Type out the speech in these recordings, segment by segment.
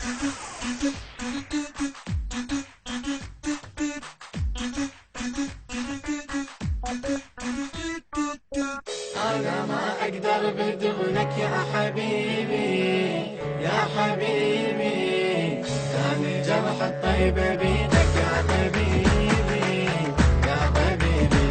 أنا ما أقدر بدونك يا حبيبي يا حبيبي، ثاني جرح الطيب بيدك يا حبيبي يا حبيبي.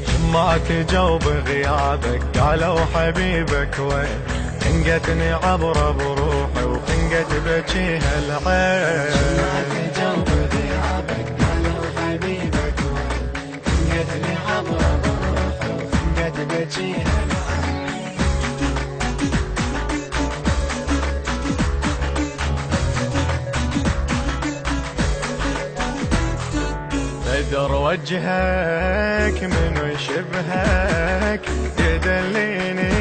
شمعك جو بغيابك قالوا حبيبك وين، خنقتني عبره بروحي وخنقت بجيها العين. شمعك جو بغيابك قالوا حبيبك وين، خنقتني عبره بروحي وخنقت بجيها العين. بدر وجهك من يشبهك يدليني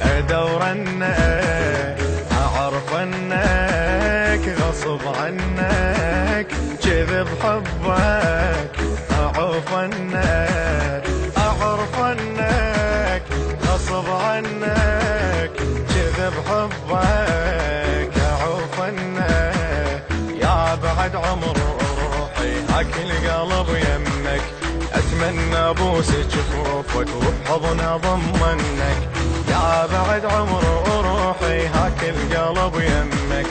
ادور عنك، اعرف عنك غصب عنك، كذب حبك اعوف عنك، اعرف عنك غصب عنك، كذب حبك اعوف عنك. يا بعد عمر هاك القلب يمك، اتمنى ابوس جفوفك وبحضن اضمنك. يا بعد عمر وروحي هاك القلب يمك،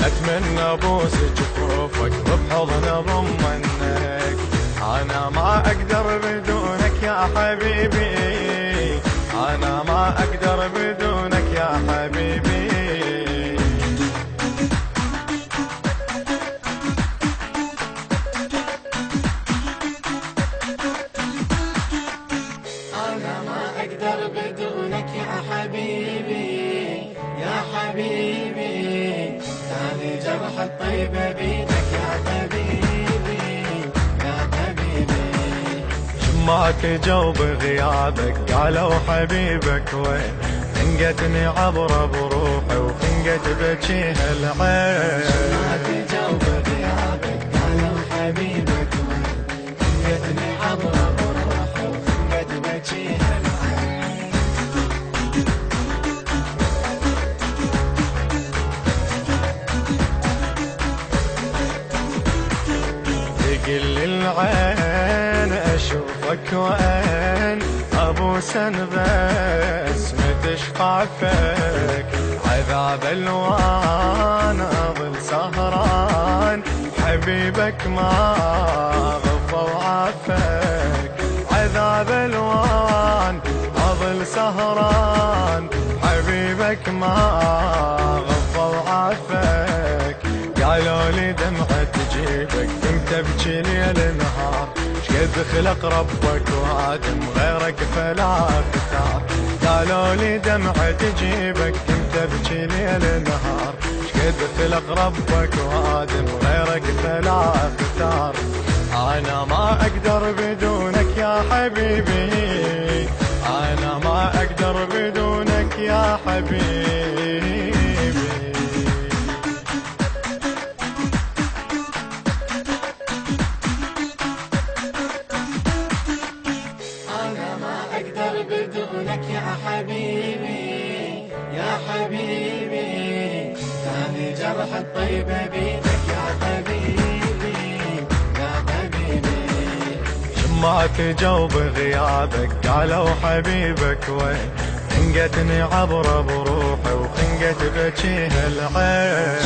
اتمنى ابوس جفوفك وبحضن اضمنك. انا ما اقدر بدونك يا حبيبي، انا ما اقدر بدونك يا حبيبي. بدونك يا حبيبي يا حبيبي، ثاني جرح الطيب بيدك يا حبيبي يا حبيبي. شمعك جو بغيابك قالوا حبيبك وين، خنقتني عبره بروحي وخنقت بجيها العين. شمعك جو بغيابك قالوا حبيبك وين، خنقتني عبره بروحي وخنقت بجيها العين. تقل العين اشوفك وين، ابوس بس متشفع فيك، عذاب الوان اظل سهران، حبيبك ما غفى وعافاك. عذاب الوان اظل سهران، حبيبك ما غفى وعافاك. قالوا لي دمعة تجيبك تبكي ليل نهار، شقد خلق ربك وادم غيرك فلا اختار. قالوا لي دمعة تجيبك تبكي ليل نهار، شقد خلق ربك وادم غيرك فلا اختار. انا ما اقدر بدونك يا حبيبي، انا ما اقدر بدونك يا حبيبي. بدونك يا حبيبي يا حبيبي، ثاني جرح الطيب بيدك يا حبيبي يا حبيبي. شمعك جو بغيابك قالوا حبيبك وين، خنقتني عبره بروحي وخنقت بجيها العين.